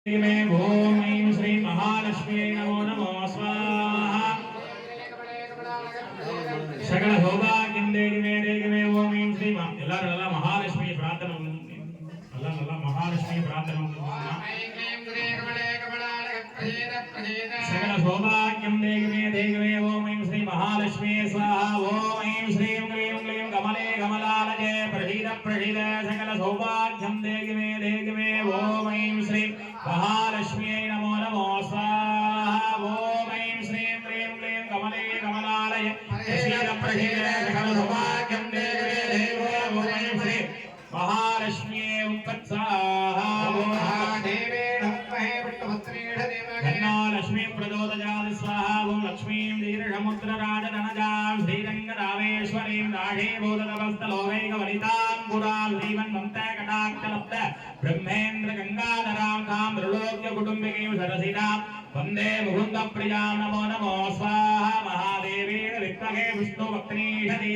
ओम ऐं श्री महालक्ष्मी नमो नमो स्वाहा सकल सौभाग्यं देहि मे ओम ऐं श्री महालक्ष्मी प्रार्थना महालक्ष्मी प्रार्थना सकल सौभाग्यं देहि मे ओम ऐं श्री महालक्ष्मी स्वाहा ओम ऐं श्रीं क्लीं क्लीं कमले कमलालये प्रसीद प्रसीद सकल सौभाग्यं देहि मे ओम ऐं श्री महालक्ष्मी नमो नमो स्वाहा ओम ऐं श्रीं क्लीं क्लीं कमले कमलालये प्रसीद प्रसीद सकल सौभाग्यं देहि मे ओम ऐं श्री महालक्ष्मी उत्पत्साहा लक्ष्मी प्रचोदयात् स्वाहा ओम लक्ष्मीं दीर्घमुद्रराजधनजां श्रीरङ्गरामेश्वरीं राढीभूततपस्तलोकैकवनितां पुरां श्रीमन्वन्तकटाक्षलब्ध ब्रह्मेन्द्र गङ्गाधरां तां त्रिलोक्यकुटुम्बिकीं सरसितां वन्दे मुकुन्दप्रियां नमो नमो स्वाहा महादेवी विद्महे विष्णुभक्तिनीषति